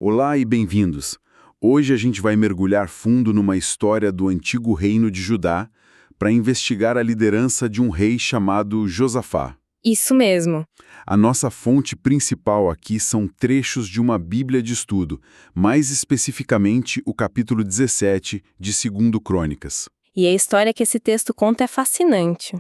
Olá e bem-vindos. Hoje a gente vai mergulhar fundo numa história do antigo reino de Judá para investigar a liderança de um rei chamado Josafá. Isso mesmo. A nossa fonte principal aqui são trechos de uma Bíblia de estudo, mais especificamente o capítulo 17 de 2 Crônicas. E a história que esse texto conta é fascinante.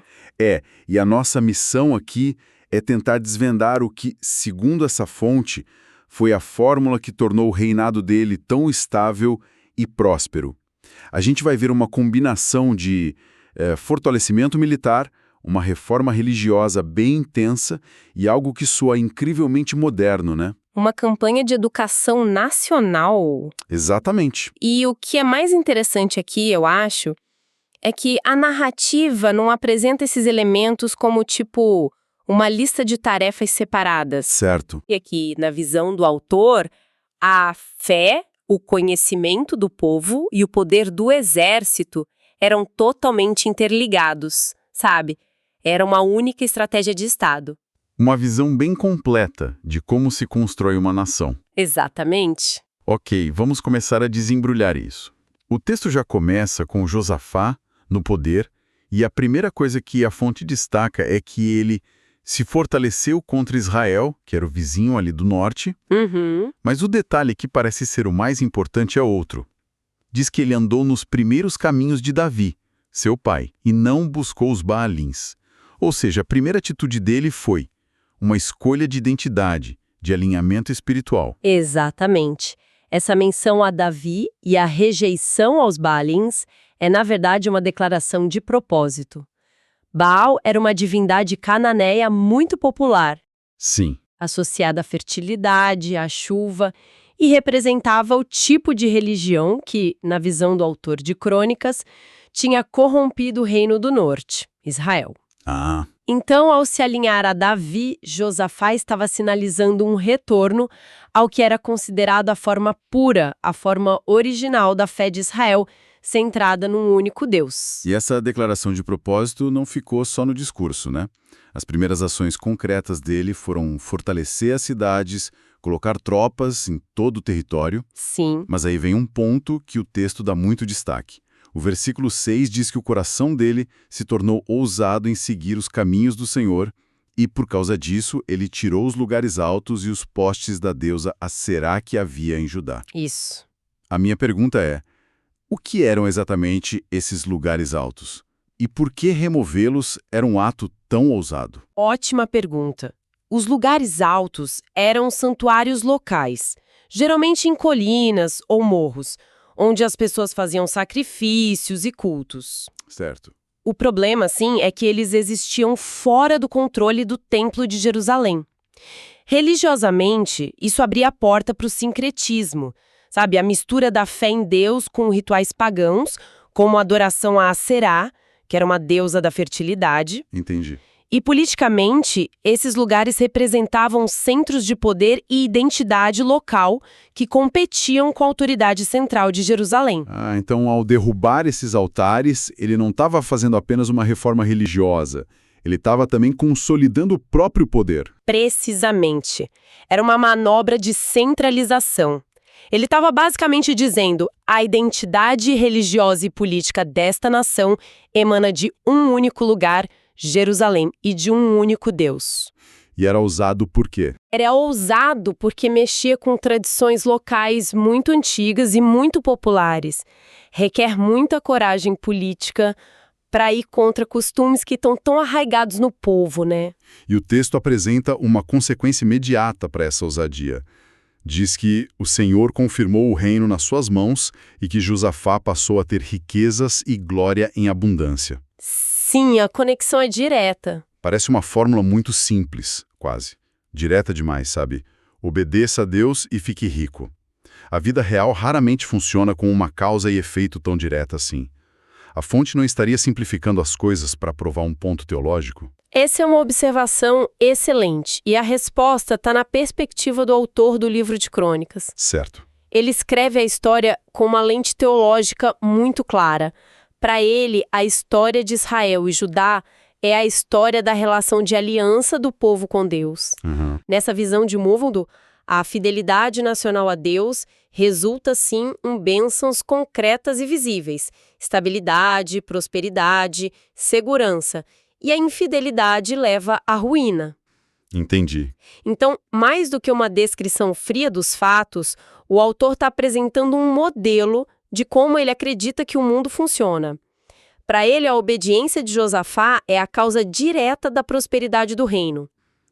E a nossa missão aqui é tentar desvendar o que, segundo essa fonte, foi a fórmula que tornou o reinado dele tão estável e próspero. A gente vai ver uma combinação de fortalecimento militar, uma reforma religiosa bem intensa e algo que soa incrivelmente moderno, né? Uma campanha de educação nacional. Exatamente. E o que é mais interessante aqui, eu acho, é que a narrativa não apresenta esses elementos como, tipo, uma lista de tarefas separadas. Certo. E aqui, na visão do autor, a fé, o conhecimento do povo e o poder do exército eram totalmente interligados, sabe? Era uma única estratégia de Estado. Uma visão bem completa de como se constrói uma nação. Exatamente. Ok, vamos começar a desembrulhar isso. O texto já começa com Josafá no poder, e a primeira coisa que a fonte destaca é que ele se fortaleceu contra Israel, que era o vizinho ali do norte, mas o detalhe que parece ser o mais importante é outro. Diz que ele andou nos primeiros caminhos de Davi, seu pai, e não buscou os Baalins. Ou seja, a primeira atitude dele foi uma escolha de identidade, de alinhamento espiritual. Exatamente. Essa menção a Davi e a rejeição aos Baalins é, na verdade, uma declaração de propósito. Baal era uma divindade cananeia muito popular, Sim. associada à fertilidade, à chuva, e representava o tipo de religião que, na visão do autor de Crônicas, tinha corrompido o reino do norte, Israel. Então, ao se alinhar a Davi, Josafá estava sinalizando um retorno ao que era considerado a forma pura, a forma original da fé de Israel, centrada num único Deus. E essa declaração de propósito não ficou só no discurso, né? As primeiras ações concretas dele foram fortalecer as cidades, colocar tropas em todo o território. Sim. Mas aí vem um ponto que o texto dá muito destaque. O versículo 6 diz que o coração dele se tornou ousado em seguir os caminhos do Senhor e, por causa disso, ele tirou os lugares altos e os postes da deusa Aserá que havia em Judá. Isso. A minha pergunta é, o que eram exatamente esses lugares altos? E por que removê-los era um ato tão ousado? Ótima pergunta. Os lugares altos eram santuários locais, geralmente em colinas ou morros, onde as pessoas faziam sacrifícios e cultos. Certo. O problema, sim, é que eles existiam fora do controle do Templo de Jerusalém. Religiosamente, isso abria a porta para o sincretismo, sabe? A mistura da fé em Deus com rituais pagãos, como a adoração a Aserá, que era uma deusa da fertilidade. Entendi. E politicamente, esses lugares representavam centros de poder e identidade local que competiam com a autoridade central de Jerusalém. Então, ao derrubar esses altares, ele não estava fazendo apenas uma reforma religiosa. Ele estava também consolidando o próprio poder. Precisamente. Era uma manobra de centralização. Ele estava basicamente dizendo: a identidade religiosa e política desta nação emana de um único lugar, Jerusalém, e de um único Deus. E era ousado por quê? Era ousado porque mexia com tradições locais muito antigas e muito populares. Requer muita coragem política para ir contra costumes que estão tão arraigados no povo, né? E o texto apresenta uma consequência imediata para essa ousadia. Diz que o Senhor confirmou o reino nas suas mãos e que Josafá passou a ter riquezas e glória em abundância. Sim, a conexão é direta. Parece uma fórmula muito simples, quase. Direta demais, sabe? Obedeça a Deus e fique rico. A vida real raramente funciona com uma causa e efeito tão direta assim. A fonte não estaria simplificando as coisas para provar um ponto teológico? Essa é uma observação excelente, e a resposta está na perspectiva do autor do livro de Crônicas. Certo. Ele escreve a história com uma lente teológica muito clara. Para ele, a história de Israel e Judá é a história da relação de aliança do povo com Deus. Nessa visão de Múvondo, A fidelidade nacional a Deus resulta, sim, em bênçãos concretas e visíveis, estabilidade, prosperidade, segurança, e a infidelidade leva à ruína. Entendi. Então, mais do que uma descrição fria dos fatos, o autor está apresentando um modelo de como ele acredita que o mundo funciona. Para ele, a obediência de Josafá é a causa direta da prosperidade do reino.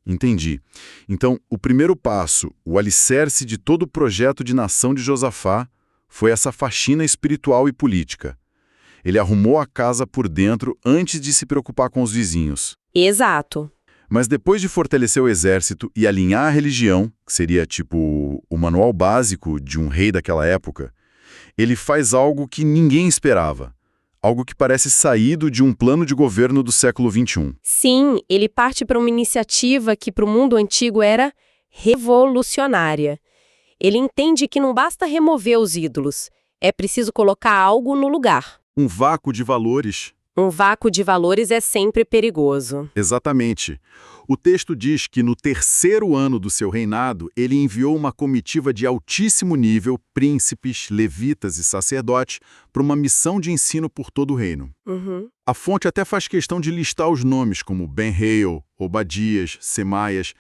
Entendi. Então, o primeiro passo, o alicerce de todo o projeto de nação de Josafá, foi essa faxina espiritual e política. Ele arrumou a casa por dentro antes de se preocupar com os vizinhos. Exato. Mas depois de fortalecer o exército e alinhar a religião, que seria tipo o manual básico de um rei daquela época, ele faz algo que ninguém esperava. Algo que parece saído de um plano de governo do século XXI. Sim, ele parte para uma iniciativa que para o mundo antigo era revolucionária. Ele entende que não basta remover os ídolos, é preciso colocar algo no lugar. Um vácuo de valores. Um vácuo de valores é sempre perigoso. Exatamente. O texto diz que no terceiro ano do seu reinado, ele enviou uma comitiva de altíssimo nível, príncipes, levitas e sacerdotes, para uma missão de ensino por todo o reino. A fonte até faz questão de listar os nomes, como Ben-Hail, Obadias, Semaias.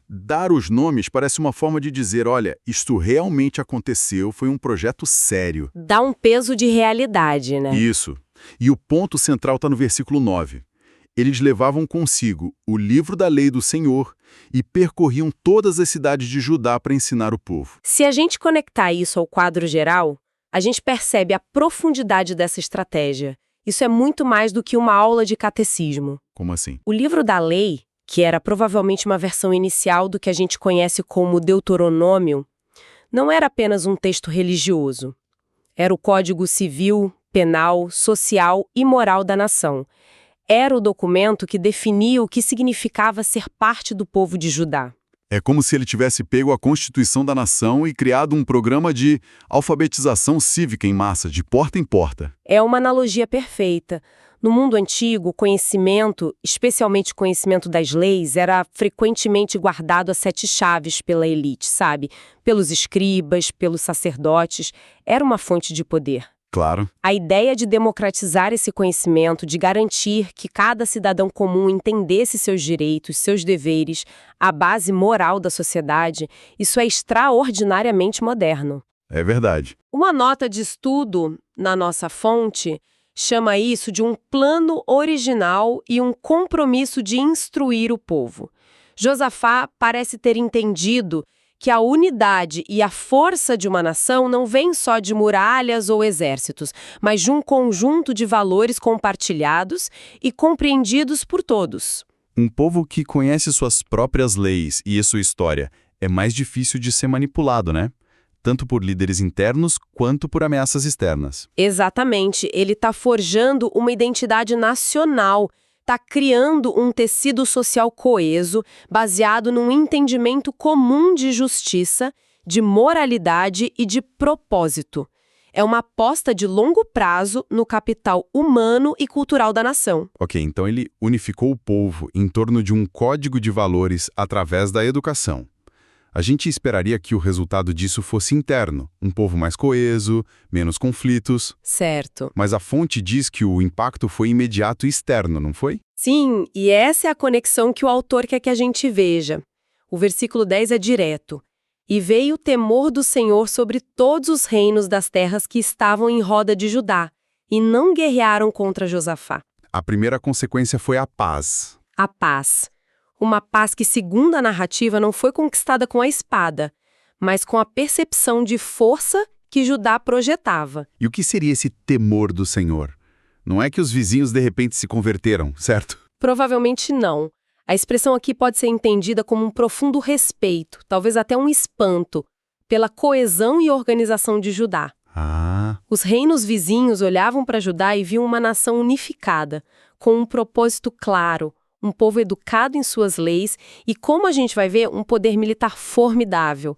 Dar os nomes parece uma forma de dizer, olha, isto realmente aconteceu, foi um projeto sério. Dá um peso de realidade, né? Isso. E o ponto central está no versículo 9. Eles levavam consigo o livro da lei do Senhor e percorriam todas as cidades de Judá para ensinar o povo. Se a gente conectar isso ao quadro geral, a gente percebe a profundidade dessa estratégia. Isso é muito mais do que uma aula de catecismo. Como assim? O livro da lei, que era provavelmente uma versão inicial do que a gente conhece como Deuteronômio, não era apenas um texto religioso. Era o código civil, penal, social e moral da nação. Era o documento que definia o que significava ser parte do povo de Judá. É como se ele tivesse pego a Constituição da Nação e criado um programa de alfabetização cívica em massa, de porta em porta. É uma analogia perfeita. No mundo antigo, o conhecimento, especialmente o conhecimento das leis, era frequentemente guardado a 7 chaves pela elite, sabe? Pelos escribas, pelos sacerdotes. Era uma fonte de poder. Claro. A ideia de democratizar esse conhecimento, de garantir que cada cidadão comum entendesse seus direitos, seus deveres, a base moral da sociedade, isso é extraordinariamente moderno. É verdade. Uma nota de estudo na nossa fonte chama isso de um plano original e um compromisso de instruir o povo. Josafá parece ter entendido que a unidade e a força de uma nação não vem só de muralhas ou exércitos, mas de um conjunto de valores compartilhados e compreendidos por todos. Um povo que conhece suas próprias leis e sua história é mais difícil de ser manipulado, né? Tanto por líderes internos quanto por ameaças externas. Exatamente. Ele está forjando uma identidade nacional, está criando um tecido social coeso, baseado num entendimento comum de justiça, de moralidade e de propósito. É uma aposta de longo prazo no capital humano e cultural da nação. Ok, então ele unificou o povo em torno de um código de valores através da educação. A gente esperaria que o resultado disso fosse interno, um povo mais coeso, menos conflitos. Certo. Mas a fonte diz que o impacto foi imediato e externo, não foi? Sim, e essa é a conexão que o autor quer que a gente veja. O versículo 10 é direto. E veio o temor do Senhor sobre todos os reinos das terras que estavam em roda de Judá, e não guerrearam contra Josafá. A primeira consequência foi a paz. A paz. Uma paz que, segundo a narrativa, não foi conquistada com a espada, mas com a percepção de força que Judá projetava. E o que seria esse temor do Senhor? Não é que os vizinhos de repente se converteram, certo? Provavelmente não. A expressão aqui pode ser entendida como um profundo respeito, talvez até um espanto, pela coesão e organização de Judá. Os reinos vizinhos olhavam para Judá e viam uma nação unificada, com um propósito claro, um povo educado em suas leis e, como a gente vai ver, um poder militar formidável.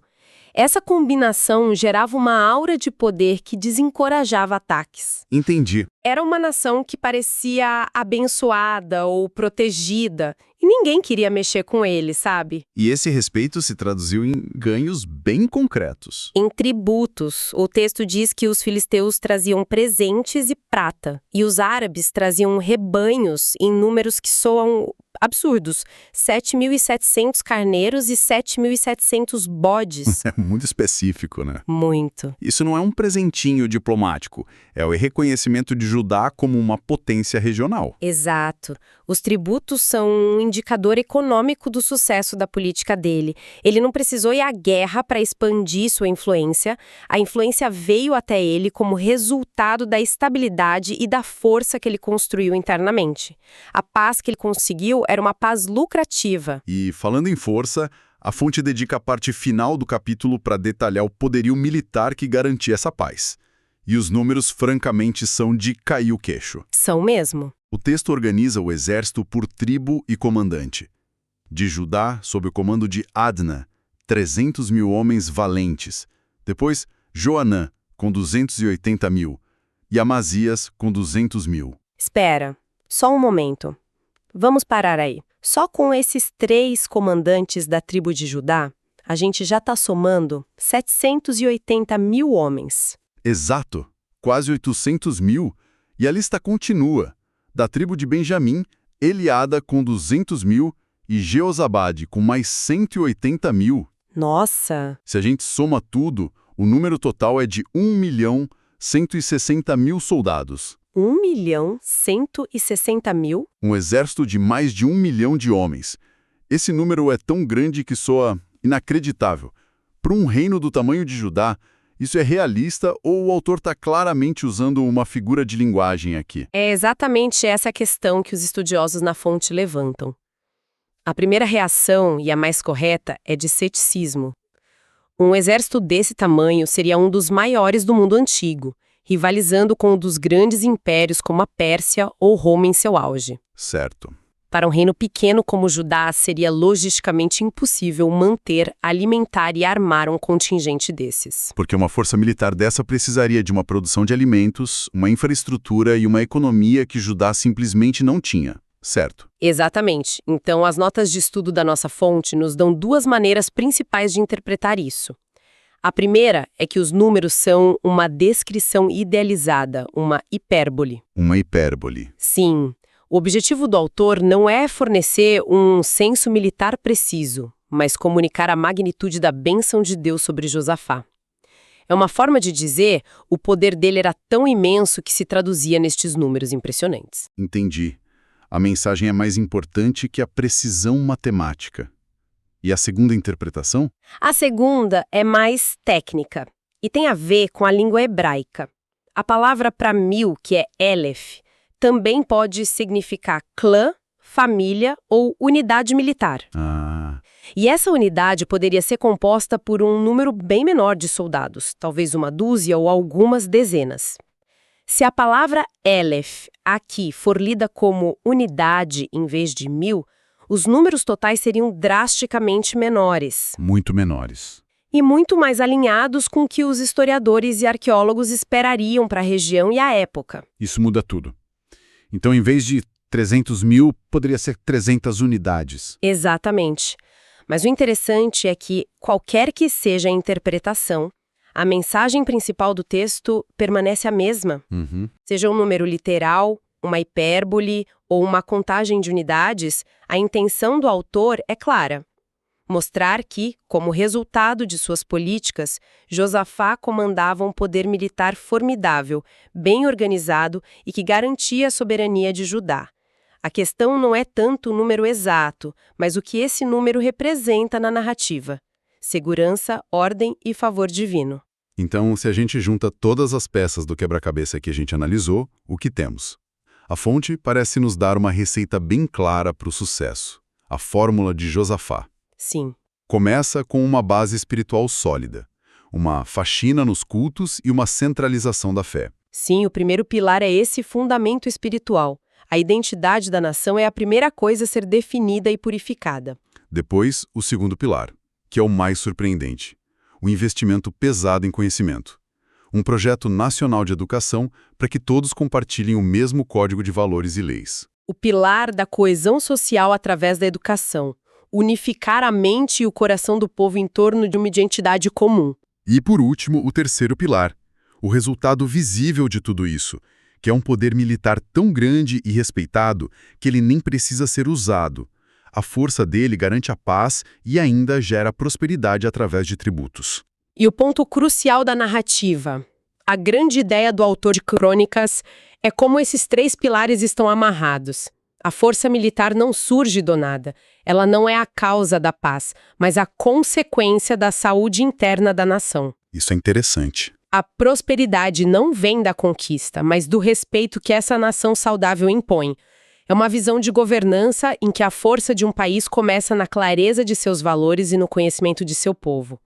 Essa combinação gerava uma aura de poder que desencorajava ataques. Entendi. Era uma nação que parecia abençoada ou protegida, E ninguém queria mexer com ele, sabe? E esse respeito se traduziu em ganhos bem concretos. Em tributos, o texto diz que os filisteus traziam presentes e prata, e os árabes traziam rebanhos em números que soam absurdos, 7.700 carneiros e 7.700 bodes. É muito específico, né? Muito. Isso não é um presentinho diplomático, é o reconhecimento de Judá como uma potência regional. Exato. Os tributos são um indicador econômico do sucesso da política dele. Ele não precisou ir à guerra para expandir sua influência. A influência veio até ele como resultado da estabilidade e da força que ele construiu internamente. A paz que ele conseguiu era uma paz lucrativa. E, falando em força, a fonte dedica a parte final do capítulo para detalhar o poderio militar que garantia essa paz. E os números, francamente, são de cair o queixo. São mesmo. O texto organiza o exército por tribo e comandante. De Judá, sob o comando de Adna, 300 mil homens valentes. Depois, Joanã, com 280 mil. E Amazias, com 200 mil. Espera, só um momento. Vamos parar aí. Só com esses 3 comandantes da tribo de Judá, a gente já está somando 780 mil homens. Exato, quase 800 mil. E a lista continua. Da tribo de Benjamim, Eliada com 200 mil e Jeozabade com mais 180 mil. Nossa! Se a gente soma tudo, o número total é de 1.160.000 soldados. 1.160.000? Um exército de mais de 1 milhão de homens. Esse número é tão grande que soa inacreditável. Para um reino do tamanho de Judá, isso é realista ou o autor está claramente usando uma figura de linguagem aqui? É exatamente essa a questão que os estudiosos na fonte levantam. A primeira reação, e a mais correta, é de ceticismo. Um exército desse tamanho seria um dos maiores do mundo antigo, rivalizando com um dos grandes impérios como a Pérsia ou Roma em seu auge. Certo. Para um reino pequeno como Judá, seria logisticamente impossível manter, alimentar e armar um contingente desses. Porque uma força militar dessa precisaria de uma produção de alimentos, uma infraestrutura e uma economia que Judá simplesmente não tinha. Certo. Exatamente. Então, as notas de estudo da nossa fonte nos dão 2 maneiras principais de interpretar isso. A primeira é que os números são uma descrição idealizada, uma hipérbole. Uma hipérbole. Sim. O objetivo do autor não é fornecer um censo militar preciso, mas comunicar a magnitude da bênção de Deus sobre Josafá. É uma forma de dizer, o poder dele era tão imenso que se traduzia nestes números impressionantes. Entendi. A mensagem é mais importante que a precisão matemática. E a segunda interpretação? A segunda é mais técnica e tem a ver com a língua hebraica. A palavra para 1000, que é Elef, também pode significar clã, família ou unidade militar. E essa unidade poderia ser composta por um número bem menor de soldados, talvez uma dúzia ou algumas dezenas. Se a palavra Elef aqui for lida como unidade em vez de 1000, os números totais seriam drasticamente menores. Muito menores. E muito mais alinhados com o que os historiadores e arqueólogos esperariam para a região e a época. Isso muda tudo. Então, em vez de 300 mil, poderia ser 300 unidades. Exatamente. Mas o interessante é que, qualquer que seja a interpretação, a mensagem principal do texto permanece a mesma. Seja um número literal, uma hipérbole ou uma contagem de unidades, a intenção do autor é clara. Mostrar que, como resultado de suas políticas, Josafá comandava um poder militar formidável, bem organizado e que garantia a soberania de Judá. A questão não é tanto o número exato, mas o que esse número representa na narrativa: segurança, ordem e favor divino. Então, se a gente junta todas as peças do quebra-cabeça que a gente analisou, o que temos? A fonte parece nos dar uma receita bem clara para o sucesso: a fórmula de Josafá. Sim. Começa com uma base espiritual sólida, uma faxina nos cultos e uma centralização da fé. Sim, o primeiro pilar é esse fundamento espiritual. A identidade da nação é a primeira coisa a ser definida e purificada. Depois, o segundo pilar, que é o mais surpreendente: o investimento pesado em conhecimento. Um projeto nacional de educação para que todos compartilhem o mesmo código de valores e leis. o pilar da coesão social através da educação, unificar a mente e o coração do povo em torno de uma identidade comum. E, por último, o terceiro pilar, o resultado visível de tudo isso, que é um poder militar tão grande e respeitado que ele nem precisa ser usado. A força dele garante a paz e ainda gera prosperidade através de tributos. E o ponto crucial da narrativa, a grande ideia do autor de Crônicas, é como esses três pilares estão amarrados. A força militar não surge do nada. Ela não é a causa da paz, mas a consequência da saúde interna da nação. Isso é interessante. A prosperidade não vem da conquista, mas do respeito que essa nação saudável impõe. É uma visão de governança em que a força de um país começa na clareza de seus valores e no conhecimento de seu povo.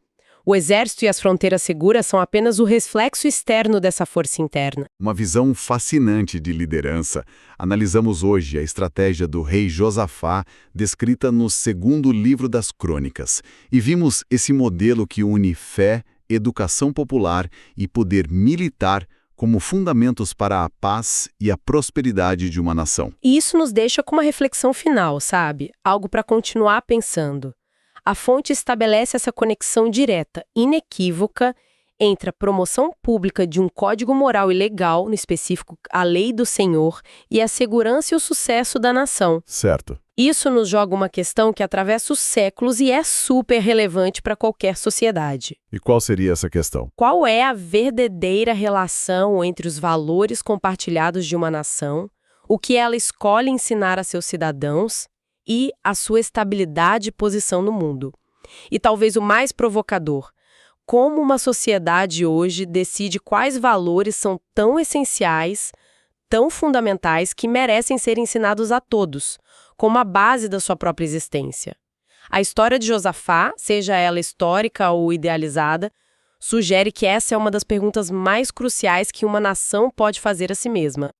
O exército e as fronteiras seguras são apenas o reflexo externo dessa força interna. Uma visão fascinante de liderança. Analisamos hoje a estratégia do rei Josafá, descrita no segundo livro das Crônicas, e vimos esse modelo que une fé, educação popular e poder militar como fundamentos para a paz e a prosperidade de uma nação. E isso nos deixa com uma reflexão final, sabe? Algo para continuar pensando. A fonte estabelece essa conexão direta, inequívoca, entre a promoção pública de um código moral e legal, no específico a lei do Senhor, e a segurança e o sucesso da nação. Certo. Isso nos joga uma questão que atravessa os séculos e é super relevante para qualquer sociedade. E qual seria essa questão? Qual é a verdadeira relação entre os valores compartilhados de uma nação, o que ela escolhe ensinar a seus cidadãos e a sua estabilidade e posição no mundo? E talvez o mais provocador, como uma sociedade hoje decide quais valores são tão essenciais, tão fundamentais, que merecem ser ensinados a todos, como a base da sua própria existência. A história de Josafá, seja ela histórica ou idealizada, sugere que essa é uma das perguntas mais cruciais que uma nação pode fazer a si mesma.